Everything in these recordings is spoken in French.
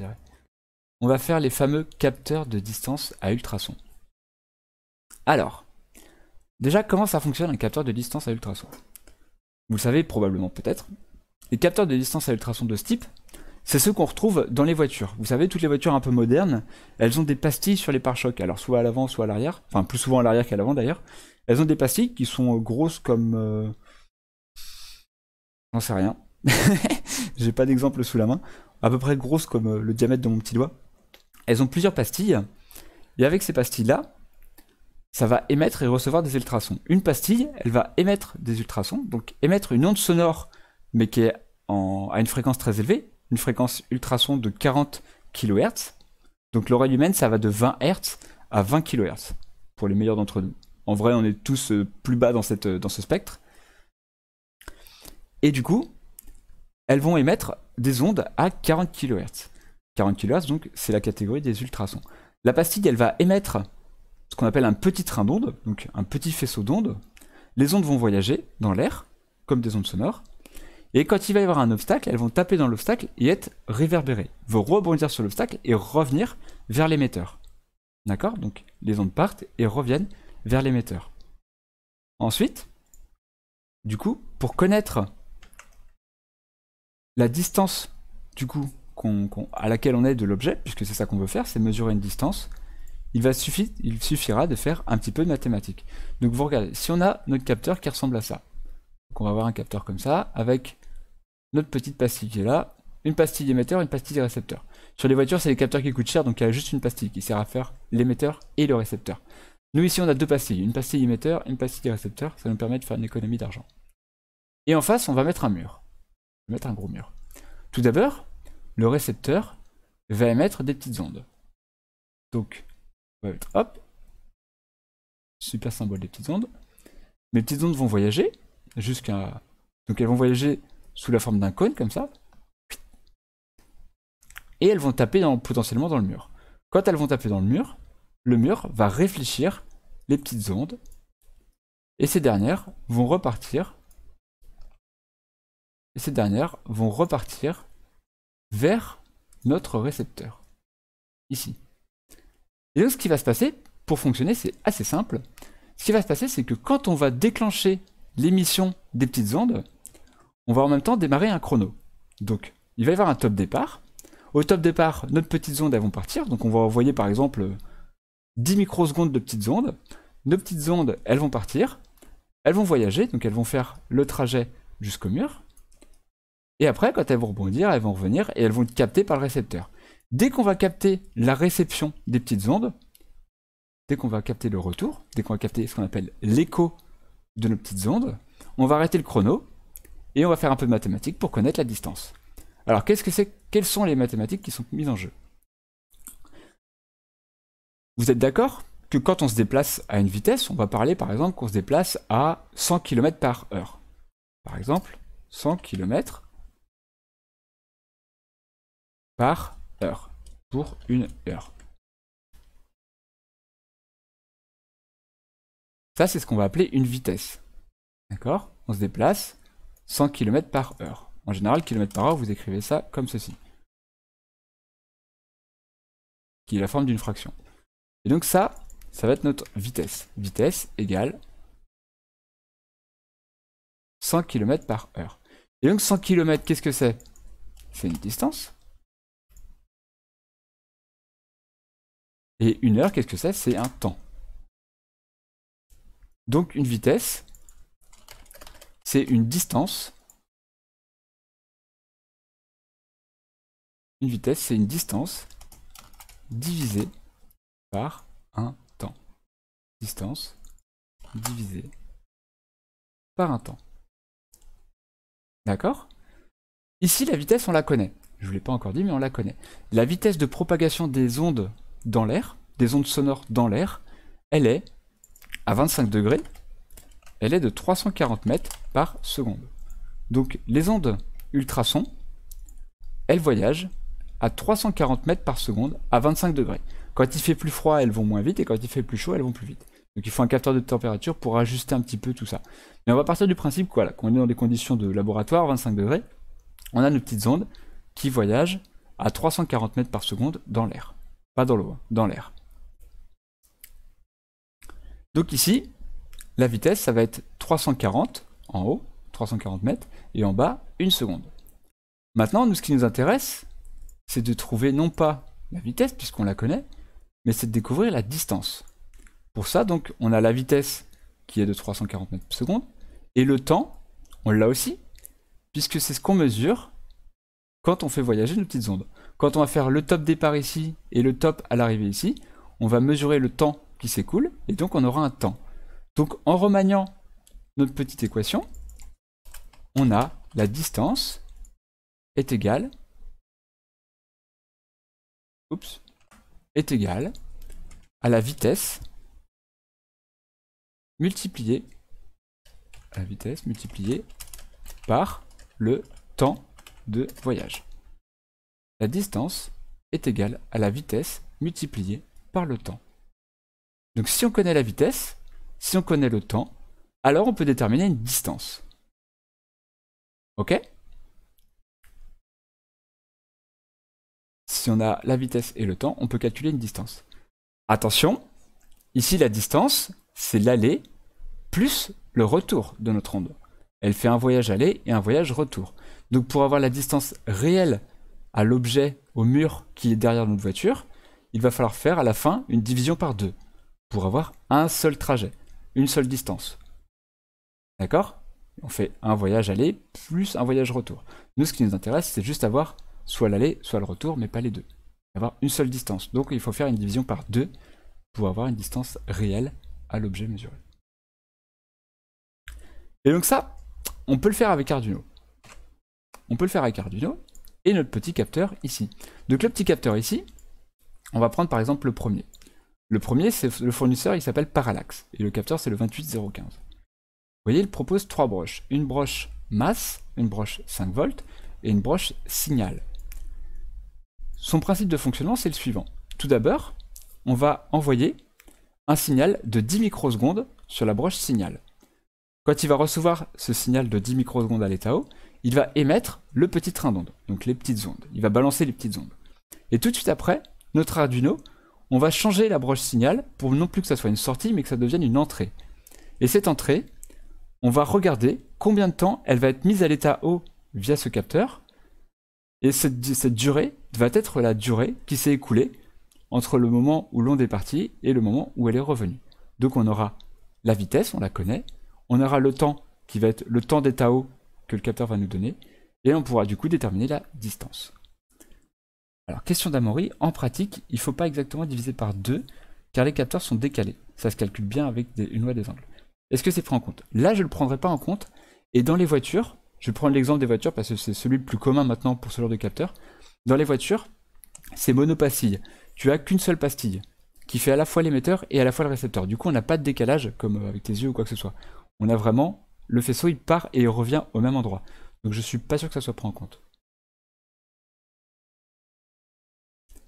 dirais. On va faire les fameux capteurs de distance à ultrasons. Alors, déjà, comment ça fonctionne un capteur de distance à ultrasons? Vous le savez probablement peut-être. Les capteurs de distance à ultrasons de ce type, c'est ceux qu'on retrouve dans les voitures. Vous savez, toutes les voitures un peu modernes, elles ont des pastilles sur les pare-chocs. Alors soit à l'avant, soit à l'arrière. Enfin, plus souvent à l'arrière qu'à l'avant d'ailleurs. Elles ont des pastilles qui sont grosses comme... J'en sais rien. J'ai pas d'exemple sous la main. À peu près grosses comme le diamètre de mon petit doigt. Elles ont plusieurs pastilles. Et avec ces pastilles-là, ça va émettre et recevoir des ultrasons. Une pastille, elle va émettre des ultrasons. Donc émettre une onde sonore, mais qui est à une fréquence très élevée. Une fréquence ultrason de 40 kHz. Donc l'oreille humaine, ça va de 20 Hz à 20 kHz, pour les meilleurs d'entre nous. En vrai, on est tous plus bas dans ce spectre. Et du coup, elles vont émettre des ondes à 40 kHz. 40 kHz, donc, c'est la catégorie des ultrasons. La pastille, elle va émettre ce qu'on appelle un petit train d'ondes, donc un petit faisceau d'ondes. Les ondes vont voyager dans l'air, comme des ondes sonores. Et quand il va y avoir un obstacle, elles vont taper dans l'obstacle et être réverbérées. Vont rebondir sur l'obstacle et revenir vers l'émetteur. D'accord? Donc les ondes partent et reviennent vers l'émetteur. Ensuite, du coup, pour connaître la distance du coup à laquelle on est de l'objet, puisque c'est ça qu'on veut faire, c'est mesurer une distance, il suffira de faire un petit peu de mathématiques. Donc vous regardez, si on a notre capteur qui ressemble à ça, donc on va avoir un capteur comme ça, avec notre petite pastille qui est là, une pastille émetteur, une pastille récepteur. Sur les voitures, c'est les capteurs qui coûtent cher, donc il y a juste une pastille qui sert à faire l'émetteur et le récepteur. Nous ici, on a deux pastilles, une pastille émetteur, une pastille récepteur, ça nous permet de faire une économie d'argent. Et en face, on va mettre un mur. On va mettre un gros mur. Tout d'abord, le récepteur va émettre des petites ondes. Donc, on va mettre, hop, super symbole des petites ondes. Mes petites ondes vont voyager jusqu'à... Donc elles vont voyager sous la forme d'un cône, comme ça. Et elles vont taper potentiellement dans le mur. Quand elles vont taper dans le mur va réfléchir les petites ondes. Et ces dernières vont repartir. Vers notre récepteur. Ici. Et donc ce qui va se passer, pour fonctionner, c'est assez simple. Ce qui va se passer, c'est que quand on va déclencher l'émission des petites ondes, on va en même temps démarrer un chrono. Donc, il va y avoir un top départ. Au top départ, nos petites ondes, elles vont partir. Donc, on va envoyer, par exemple, 10 microsecondes de petites ondes. Nos petites ondes, elles vont partir. Elles vont voyager, donc elles vont faire le trajet jusqu'au mur. Et après, quand elles vont rebondir, elles vont revenir et elles vont être captées par le récepteur. Dès qu'on va capter la réception des petites ondes, dès qu'on va capter le retour, dès qu'on va capter ce qu'on appelle l'écho de nos petites ondes, on va arrêter le chrono et on va faire un peu de mathématiques pour connaître la distance. Alors, qu'est-ce que c'est? Quelles sont les mathématiques qui sont mises en jeu? Vous êtes d'accord que quand on se déplace à une vitesse, on va parler par exemple qu'on se déplace à 100 km par heure. Par exemple, 100 km par heure pour une heure. Ça, c'est ce qu'on va appeler une vitesse. D'accord? On se déplace 100 km par heure. En général, km par heure, vous écrivez ça comme ceci. Qui est la forme d'une fraction. Et donc ça va être notre vitesse. Vitesse égale 100 km par heure. Et donc 100 km, qu'est-ce que c'est? C'est une distance. Et une heure, qu'est-ce que c'est? C'est un temps. Donc une vitesse, c'est une distance. Une vitesse, c'est une distance divisée par un temps. Distance divisée par un temps. D'accord? Ici, la vitesse, on la connaît. Je ne vous l'ai pas encore dit, mais on la connaît. La vitesse de propagation des ondes dans l'air, des ondes sonores dans l'air, elle est, à 25 degrés, elle est de 340 mètres par seconde. Donc, les ondes ultrasons, elles voyagent à 340 mètres par seconde à 25 degrés. Quand il fait plus froid, elles vont moins vite, et quand il fait plus chaud, elles vont plus vite. Donc il faut un capteur de température pour ajuster un petit peu tout ça. Mais on va partir du principe qu'on est dans des conditions de laboratoire, 25 degrés, on a nos petites ondes qui voyagent à 340 mètres par seconde dans l'air. Pas dans l'eau, hein, dans l'air. Donc ici, la vitesse, ça va être 340 en haut, 340 mètres, et en bas, 1 seconde. Maintenant, nous, ce qui nous intéresse, c'est de trouver non pas la vitesse, puisqu'on la connaît, mais c'est de découvrir la distance. Pour ça, donc, on a la vitesse qui est de 340 mètres par seconde, et le temps, on l'a aussi, puisque c'est ce qu'on mesure quand on fait voyager nos petites ondes. Quand on va faire le top départ ici et le top à l'arrivée ici, on va mesurer le temps qui s'écoule, et donc on aura un temps. Donc en remaniant notre petite équation, on a la distance est égale, à la vitesse multipliée par le temps de voyage. La distance est égale à la vitesse multipliée par le temps. Donc si on connaît la vitesse, si on connaît le temps, alors on peut déterminer une distance. Ok? Si on a la vitesse et le temps, on peut calculer une distance. Attention, ici la distance, c'est l'aller plus le retour de notre onde. Elle fait un voyage aller et un voyage retour. Donc pour avoir la distance réelle à l'objet, au mur qui est derrière notre voiture, il va falloir faire à la fin une division par 2 pour avoir un seul trajet, une seule distance. D'accord? On fait un voyage aller plus un voyage retour. Nous, ce qui nous intéresse, c'est juste avoir soit l'aller, soit le retour, mais pas les deux. Avoir une seule distance. Donc il faut faire une division par 2 pour avoir une distance réelle à l'objet mesuré. Et donc ça, on peut le faire avec Arduino. On peut le faire avec Arduino et notre petit capteur ici. Donc le petit capteur ici, on va prendre par exemple le premier. Le premier, c'est le fournisseur, il s'appelle Parallax. Et le capteur, c'est le 28015. Vous voyez, il propose 3 broches. Une broche masse, une broche 5 volts et une broche signal. Son principe de fonctionnement, c'est le suivant. Tout d'abord, on va envoyer un signal de 10 microsecondes sur la broche signal. Quand il va recevoir ce signal de 10 microsecondes à l'état haut, il va émettre le petit train d'onde, donc les petites ondes. Il va balancer les petites ondes. Et tout de suite après, notre Arduino, on va changer la broche signal pour non plus que ça soit une sortie, mais que ça devienne une entrée. Et cette entrée, on va regarder combien de temps elle va être mise à l'état haut via ce capteur. Et cette durée va être la durée qui s'est écoulée entre le moment où l'onde est partie et le moment où elle est revenue. Donc on aura la vitesse, on la connaît, on aura le temps qui va être le temps d'état haut que le capteur va nous donner, et on pourra du coup déterminer la distance. Alors question d'Amaury, en pratique, il ne faut pas exactement diviser par 2, car les capteurs sont décalés. Ça se calcule bien avec une loi des angles. Est-ce que c'est pris en compte? Là, je ne le prendrai pas en compte, et dans les voitures, je vais prendre l'exemple des voitures parce que c'est celui le plus commun maintenant pour ce genre de capteur. Dans les voitures, c'est monopastille. Tu as qu'une seule pastille qui fait à la fois l'émetteur et à la fois le récepteur. Du coup, on n'a pas de décalage comme avec tes yeux ou quoi que ce soit. On a vraiment le faisceau, il part et il revient au même endroit. Donc je suis pas sûr que ça soit pris en compte.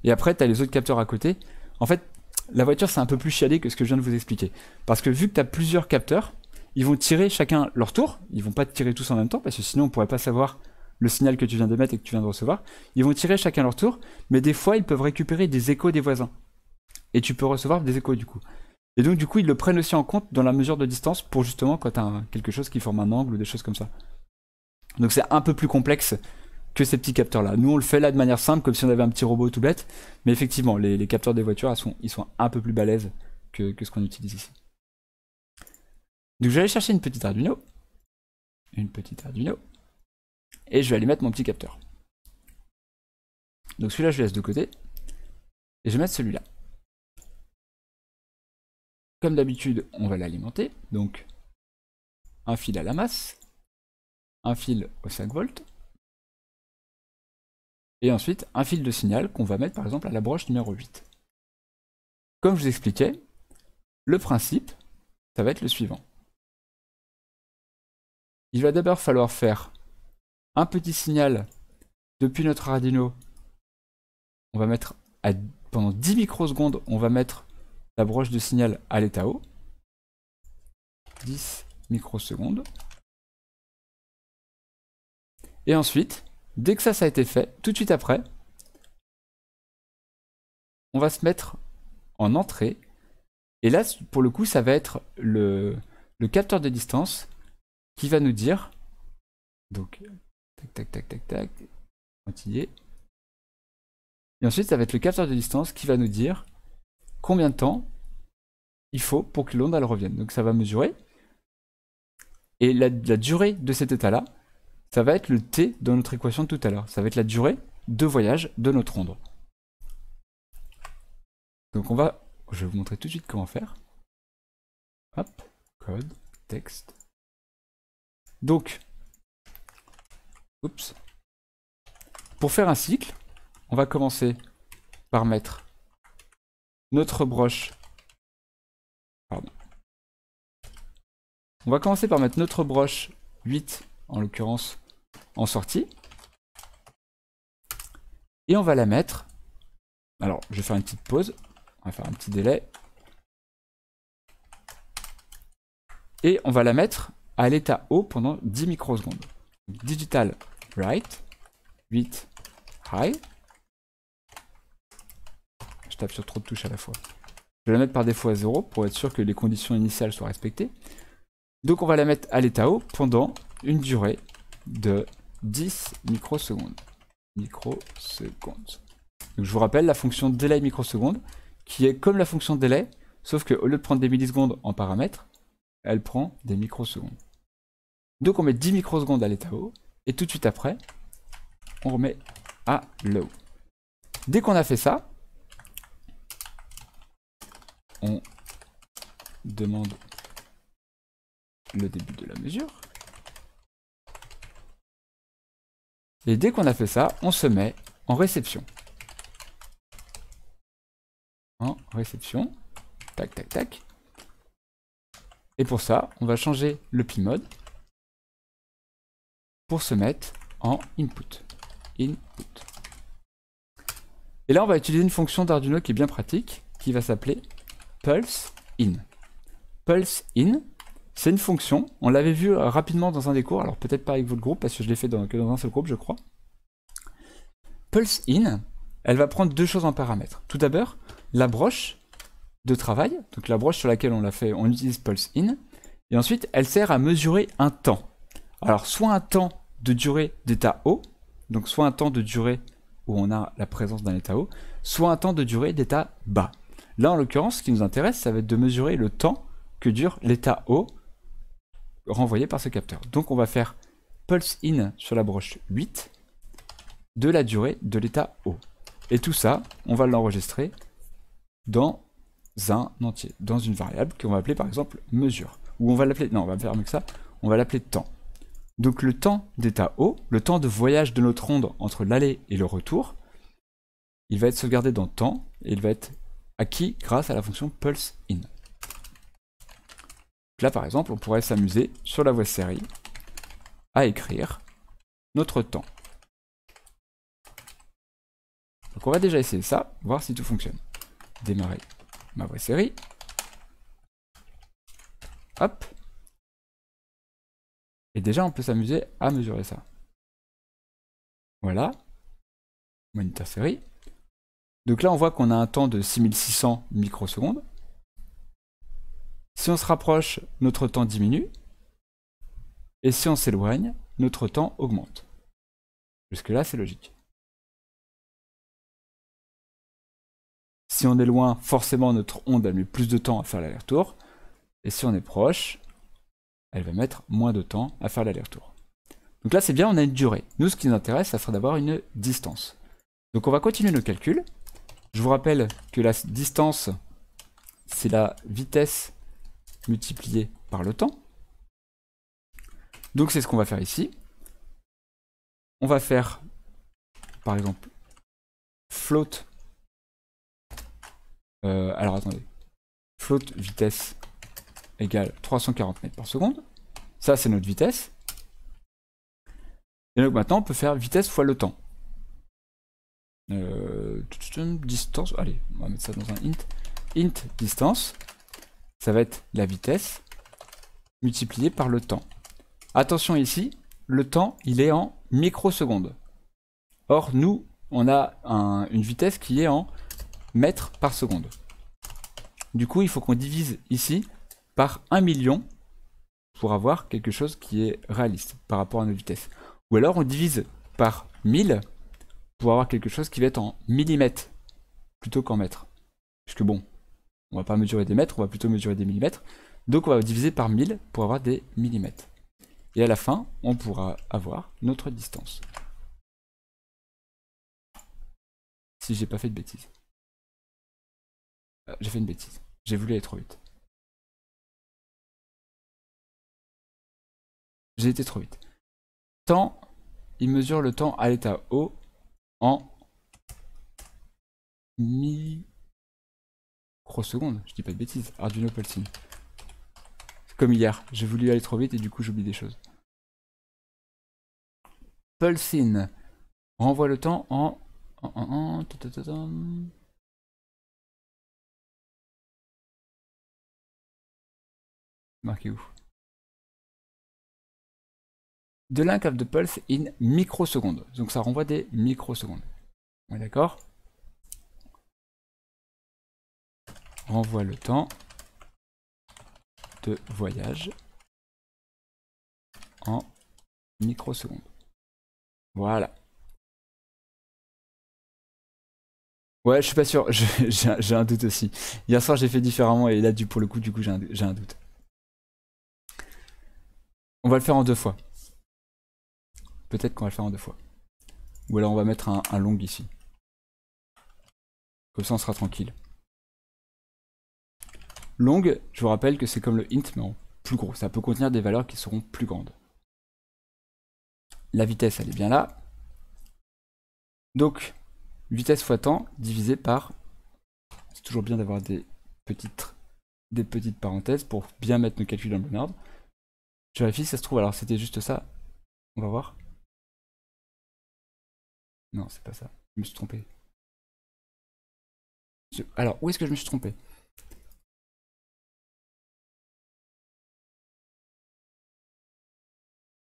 Et après, tu as les autres capteurs à côté. En fait, la voiture, c'est un peu plus chiadé que ce que je viens de vous expliquer. Parce que vu que tu as plusieurs capteurs, ils vont tirer chacun leur tour. Ils vont pas te tirer tous en même temps, parce que sinon on pourrait pas savoir le signal que tu viens d'émettre et que tu viens de recevoir. Ils vont tirer chacun leur tour, mais des fois, ils peuvent récupérer des échos des voisins. Et tu peux recevoir des échos du coup. Et donc du coup, ils le prennent aussi en compte dans la mesure de distance pour justement quand tu as quelque chose qui forme un angle ou des choses comme ça. Donc c'est un peu plus complexe que ces petits capteurs-là. Nous, on le fait là de manière simple, comme si on avait un petit robot tout bête. Mais effectivement, les capteurs des voitures, ils sont un peu plus balèzes que ce qu'on utilise ici. Donc je vais aller chercher une petite Arduino. Et je vais aller mettre mon petit capteur. Donc celui-là, je le laisse de côté. Et je vais mettre celui-là. Comme d'habitude, on va l'alimenter. Donc, un fil à la masse, un fil au 5 volts, et ensuite un fil de signal qu'on va mettre par exemple à la broche numéro 8. Comme je vous expliquais, le principe, ça va être le suivant. Il va d'abord falloir faire un petit signal depuis notre Arduino. On va mettre pendant 10 microsecondes, on va mettre la broche de signal à l'état haut. 10 microsecondes. Et ensuite, dès que ça a été fait, tout de suite après, on va se mettre en entrée. Et là, pour le coup, ça va être le capteur de distance qui va nous dire, donc, tac, tac, tac, tac, tac, pointillé. Et ensuite, ça va être le capteur de distance qui va nous dire combien de temps il faut pour que l'onde elle revienne. Donc ça va mesurer. Et la durée de cet état-là, ça va être le t dans notre équation de tout à l'heure. Ça va être la durée de voyage de notre onde. Donc je vais vous montrer tout de suite comment faire. Hop, code, texte. Donc, oups. Pour faire un cycle, on va commencer par mettre notre broche. Pardon. On va commencer par mettre notre broche 8, en l'occurrence, en sortie. Et on va la mettre. Alors, je vais faire une petite pause. On va faire un petit délai. Et on va la mettre à l'état haut pendant 10 microsecondes. Digital write 8 high. Je tape sur trop de touches à la fois. Je vais la mettre par défaut à 0 pour être sûr que les conditions initiales soient respectées. Donc on va la mettre à l'état haut pendant une durée de 10 microsecondes. Donc je vous rappelle la fonction delay microseconde qui est comme la fonction delay, sauf qu'au lieu de prendre des millisecondes en paramètres, elle prend des microsecondes. Donc on met 10 microsecondes à l'état haut et tout de suite après, on remet à low. Dès qu'on a fait ça, on demande le début de la mesure. Et dès qu'on a fait ça, on se met en réception. En réception. Tac, tac, tac. Et pour ça, on va changer le pmode pour se mettre en input. Input. Et là, on va utiliser une fonction d'Arduino qui est bien pratique, qui va s'appeler pulse in. Pulse in, c'est une fonction, on l'avait vu rapidement dans un des cours, alors peut-être pas avec votre groupe, parce que je l'ai fait que dans un seul groupe, je crois. Pulse in, elle va prendre deux choses en paramètre. Tout d'abord, la broche de travail, donc la broche sur laquelle on l'a fait, on utilise pulse in, et ensuite, elle sert à mesurer un temps. Alors, soit un temps de durée d'état haut, donc soit un temps de durée où on a la présence d'un état haut, soit un temps de durée d'état bas. Là, en l'occurrence, ce qui nous intéresse, ça va être de mesurer le temps que dure l'état haut renvoyé par ce capteur. Donc, on va faire pulse in sur la broche 8 de la durée de l'état haut. Et tout ça, on va l'enregistrer dans un entier, dans une variable qu'on va appeler par exemple mesure. Ou on va l'appeler, non, on va faire mieux que ça, on va l'appeler temps. Donc le temps d'état haut, le temps de voyage de notre onde entre l'aller et le retour, il va être sauvegardé dans temps et il va être acquis grâce à la fonction pulse in. Donc là par exemple, on pourrait s'amuser sur la voie série à écrire notre temps. Donc on va déjà essayer ça, voir si tout fonctionne. Démarrer ma voie série. Hop. Et déjà on peut s'amuser à mesurer ça. Voilà. Moniteur série. Donc là on voit qu'on a un temps de 6600 microsecondes. Si on se rapproche, notre temps diminue. Et si on s'éloigne, notre temps augmente. Jusque là c'est logique. Si on est loin, forcément notre onde elle met plus de temps à faire l'aller-retour. Et si on est proche, elle va mettre moins de temps à faire l'aller-retour. Donc là c'est bien, on a une durée. Nous ce qui nous intéresse, ça sera d'avoir une distance. Donc on va continuer nos calculs. Je vous rappelle que la distance, c'est la vitesse multipliée par le temps. Donc c'est ce qu'on va faire ici. On va faire, par exemple, float. Alors attendez. Float vitesse égale 340 mètres par seconde. Ça c'est notre vitesse. Et donc maintenant on peut faire vitesse fois le temps. Distance, allez, on va mettre ça dans un int. Int distance, ça va être la vitesse multipliée par le temps. Attention ici, le temps il est en microsecondes. Or nous, on a une vitesse qui est en mètres par seconde. Du coup, il faut qu'on divise ici par 1 million pour avoir quelque chose qui est réaliste par rapport à notre vitesse. Ou alors on divise par 1000 pour avoir quelque chose qui va être en millimètres plutôt qu'en mètres. Puisque bon, on va pas mesurer des mètres, on va plutôt mesurer des millimètres. Donc on va diviser par 1000 pour avoir des millimètres. Et à la fin, on pourra avoir notre distance. Si j'ai pas fait de bêtises. J'ai fait une bêtise. J'ai voulu aller trop vite. J'ai été trop vite. Temps, il mesure le temps à l'état O en microsecondes. Je dis pas de bêtises. Arduino Pulsing. Comme hier, j'ai voulu aller trop vite et du coup j'oublie des choses. Pulsing renvoie le temps en... Marqué où? The length of the pulse in microsecondes. Donc ça renvoie des microsecondes. On est d'accord? Renvoie le temps de voyage en microsecondes. Voilà. Ouais, je suis pas sûr. J'ai un doute aussi. Hier soir, j'ai fait différemment et là, pour le coup, j'ai un doute. On va le faire en 2 fois. Peut-être qu'on va le faire en 2 fois. Ou alors on va mettre un long ici. Comme ça, on sera tranquille. Long, je vous rappelle que c'est comme le int, mais en plus gros. Ça peut contenir des valeurs qui seront plus grandes. La vitesse, elle est bien là. Donc, vitesse fois temps divisé par... C'est toujours bien d'avoir des petites parenthèses pour bien mettre nos calculs dans le bon ordre. Je vérifie si ça se trouve. Alors, c'était juste ça. On va voir. Non, c'est pas ça. Je me suis trompé. Alors, où est-ce que je me suis trompé?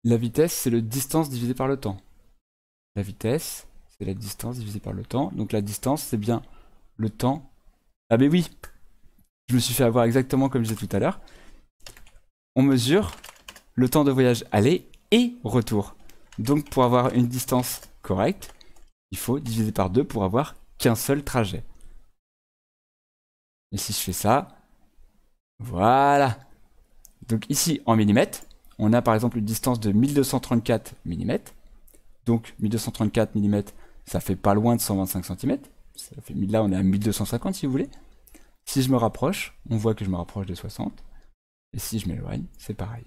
La vitesse, c'est le distance divisé par le temps. La vitesse, c'est la distance divisée par le temps. Donc la distance, c'est bien le temps. Ah mais oui, je me suis fait avoir exactement comme je disais tout à l'heure. On mesure le temps de voyage aller et retour. Donc pour avoir une distance correcte, il faut diviser par 2 pour avoir qu'un seul trajet. Et si je fais ça, voilà. Donc ici, en millimètres, on a par exemple une distance de 1234 mm. Donc 1234 mm, ça fait pas loin de 125 cm. Là, on est à 1250 si vous voulez. Si je me rapproche, on voit que je me rapproche de 60. Et si je m'éloigne, c'est pareil.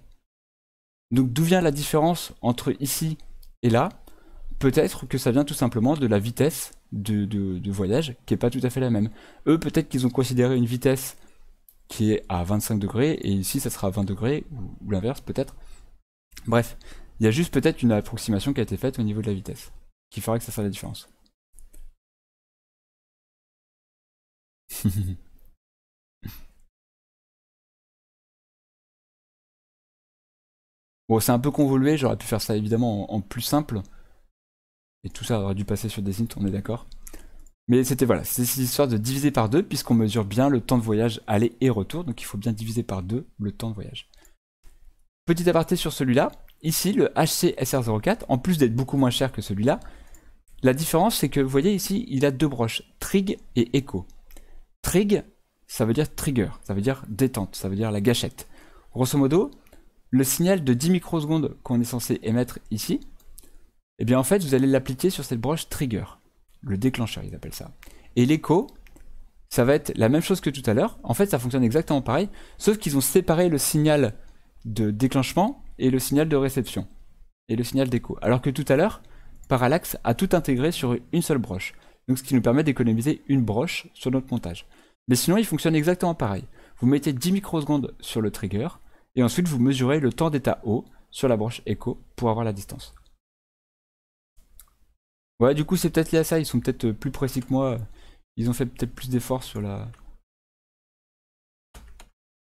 Donc d'où vient la différence entre ici et là? Peut-être que ça vient tout simplement de la vitesse de voyage, qui n'est pas tout à fait la même. Eux, peut-être qu'ils ont considéré une vitesse qui est à 25 degrés, et ici ça sera à 20 degrés, ou l'inverse peut-être. Bref, il y a juste peut-être une approximation qui a été faite au niveau de la vitesse, qui fera que ça fasse la différence. Bon, c'est un peu convolué, j'aurais pu faire ça évidemment en plus simple. Et tout ça aurait dû passer sur des ints, on est d'accord. Mais c'était voilà, c'est cette histoire de diviser par 2, puisqu'on mesure bien le temps de voyage aller et retour, donc il faut bien diviser par 2 le temps de voyage. Petit aparté sur celui-là, ici le HC SR04, en plus d'être beaucoup moins cher que celui-là, la différence c'est que vous voyez ici, il a 2 broches, trig et echo. Trig, ça veut dire trigger, ça veut dire détente, ça veut dire la gâchette. Grosso modo, le signal de 10 microsecondes qu'on est censé émettre ici, eh bien en fait vous allez l'appliquer sur cette broche trigger, le déclencheur ils appellent ça. Et l'écho, ça va être la même chose que tout à l'heure, en fait ça fonctionne exactement pareil, sauf qu'ils ont séparé le signal de déclenchement et le signal de réception, et le signal d'écho. Alors que tout à l'heure, Parallax a tout intégré sur une seule broche, donc ce qui nous permet d'économiser une broche sur notre montage. Mais sinon il fonctionne exactement pareil. Vous mettez 10 microsecondes sur le trigger, et ensuite vous mesurez le temps d'état O sur la broche écho pour avoir la distance. Ouais, du coup c'est peut-être lié à ça, ils sont peut-être plus précis que moi, ils ont fait peut-être plus d'efforts sur la...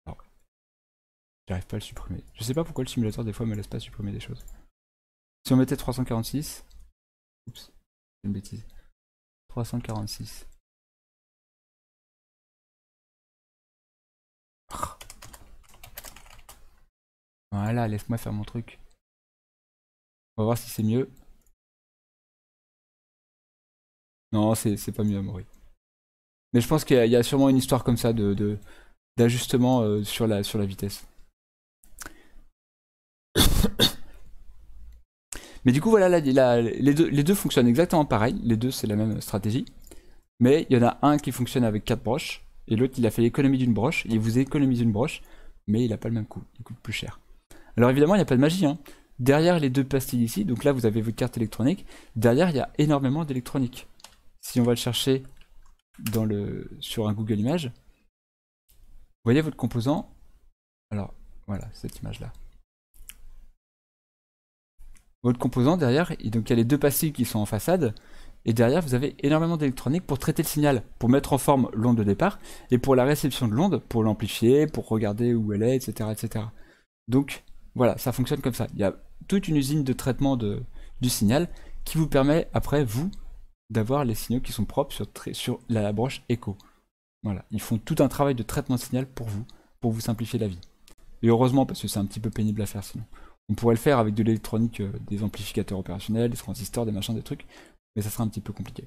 Alors, j'arrive pas à le supprimer. Je sais pas pourquoi le simulateur des fois me laisse pas supprimer des choses. Si on mettait 346... Oups, c'est une bêtise. 346. Voilà, laisse-moi faire mon truc. On va voir si c'est mieux. Non, c'est pas mieux, Amaury. Mais je pense qu'il y a sûrement une histoire comme ça d'ajustement sur la vitesse. Mais du coup, voilà, les deux fonctionnent exactement pareil. Les deux, c'est la même stratégie. Mais il y en a un qui fonctionne avec 4 broches, et l'autre, il a fait l'économie d'une broche. Il vous économise une broche, mais il n'a pas le même coût. Il coûte plus cher. Alors évidemment, il n'y a pas de magie. Hein. Derrière les deux pastilles ici, donc là, vous avez votre carte électronique. Derrière, il y a énormément d'électronique. Si on va le chercher sur un Google Images, vous voyez votre composant. Alors, voilà, cette image-là. Votre composant derrière, et donc il y a les deux pastilles qui sont en façade, et derrière vous avez énormément d'électronique pour traiter le signal, pour mettre en forme l'onde de départ, et pour la réception de l'onde, pour l'amplifier, pour regarder où elle est, etc., etc. Donc voilà, ça fonctionne comme ça. Il y a toute une usine de traitement du signal qui vous permet après, vous, d'avoir les signaux qui sont propres sur la broche Echo. Voilà, ils font tout un travail de traitement de signal pour vous simplifier la vie. Et heureusement, parce que c'est un petit peu pénible à faire sinon. On pourrait le faire avec de l'électronique, des amplificateurs opérationnels, des transistors, des machins, des trucs, mais ça sera un petit peu compliqué.